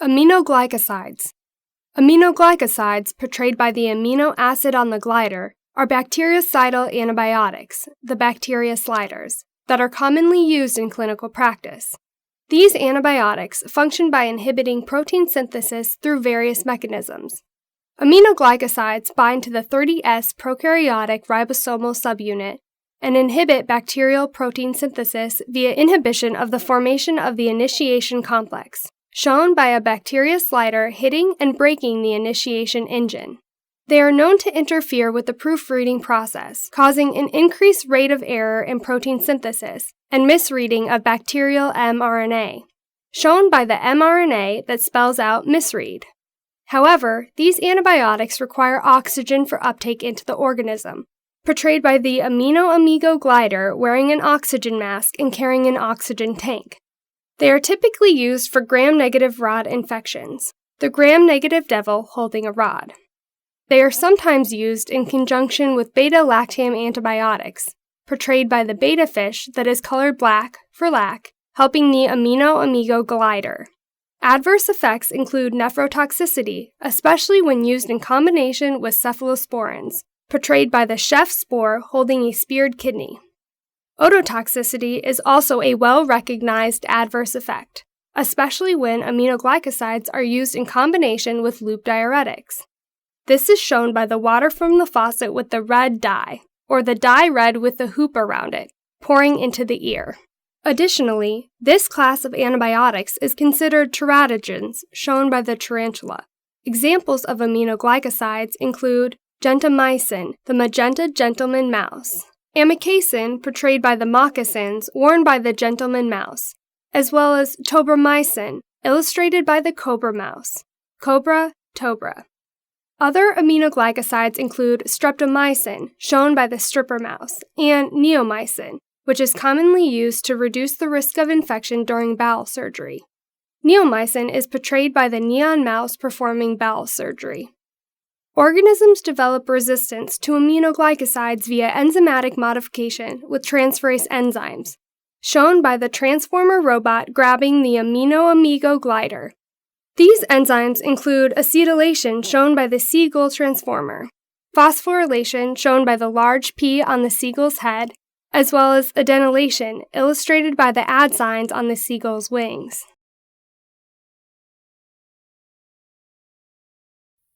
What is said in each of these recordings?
Aminoglycosides. Aminoglycosides, portrayed by the amino acid on the glider, are bactericidal antibiotics, the bacteria sliders, that are commonly used in clinical practice. These antibiotics function by inhibiting protein synthesis through various mechanisms. Aminoglycosides bind to the 30S prokaryotic ribosomal subunit and inhibit bacterial protein synthesis via inhibition of the formation of the initiation complex, shown by a bacteria slider hitting and breaking the initiation engine. They are known to interfere with the proofreading process, causing an increased rate of error in protein synthesis and misreading of bacterial mRNA, shown by the mRNA that spells out misread. However, these antibiotics require oxygen for uptake into the organism, portrayed by the amino-amigo glider wearing an oxygen mask and carrying an oxygen tank. They are typically used for gram-negative rod infections, the gram-negative devil holding a rod. They are sometimes used in conjunction with beta-lactam antibiotics, portrayed by the beta fish that is colored black for lac, helping the amino-amigo glider. Adverse effects include nephrotoxicity, especially when used in combination with cephalosporins, portrayed by the chef spore holding a speared kidney. Ototoxicity is also a well-recognized adverse effect, especially when aminoglycosides are used in combination with loop diuretics. This is shown by the water from the faucet with the red dye, or the dye red with the hoop around it, pouring into the ear. Additionally, this class of antibiotics is considered teratogens, shown by the tarantula. Examples of aminoglycosides include gentamicin, the magenta gentleman mouse, amikacin, portrayed by the moccasins worn by the gentleman mouse, as well as tobramycin, illustrated by the cobra mouse, cobra, tobra. Other aminoglycosides include streptomycin, shown by the stripper mouse, and neomycin, which is commonly used to reduce the risk of infection during bowel surgery. Neomycin is portrayed by the neon mouse performing bowel surgery. Organisms develop resistance to aminoglycosides via enzymatic modification with transferase enzymes, shown by the transformer robot grabbing the amino-amigo glider. These enzymes include acetylation, shown by the seagull transformer, phosphorylation, shown by the large P on the seagull's head, as well as adenylation, illustrated by the add signs on the seagull's wings.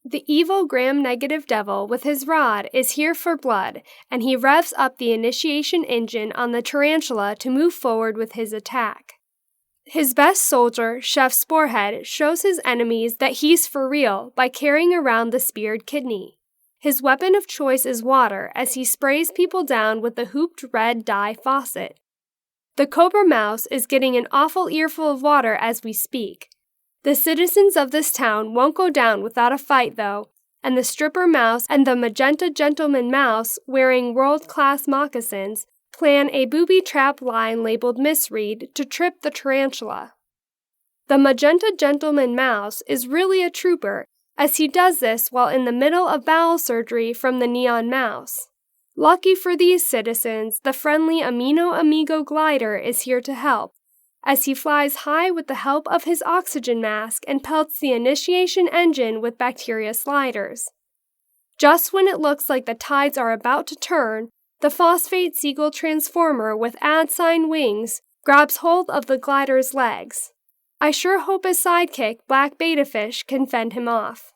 The evil gram-negative devil with his rod is here for blood, and he revs up the initiation engine on the tarantula to move forward with his attack. His best soldier, Chef Sporehead, shows his enemies that he's for real by carrying around the speared kidney. His weapon of choice is water as he sprays people down with the hooped red dye faucet. The cobra mouse is getting an awful earful of water as we speak. The citizens of this town won't go down without a fight, though, and the stripper mouse and the magenta gentleman mouse, wearing world-class moccasins, plan a booby trap line labeled misread to trip the tarantula. The magenta gentleman mouse is really a trooper, as he does this while in the middle of bowel surgery from the neon mouse. Lucky for these citizens, the friendly amino-amigo glider is here to help, as he flies high with the help of his oxygen mask and pelts the initiation engine with bacteria sliders. Just when it looks like the tides are about to turn, the phosphate seagull transformer with add sign wings grabs hold of the glider's legs. I sure hope his sidekick, Black Beta Fish, can fend him off.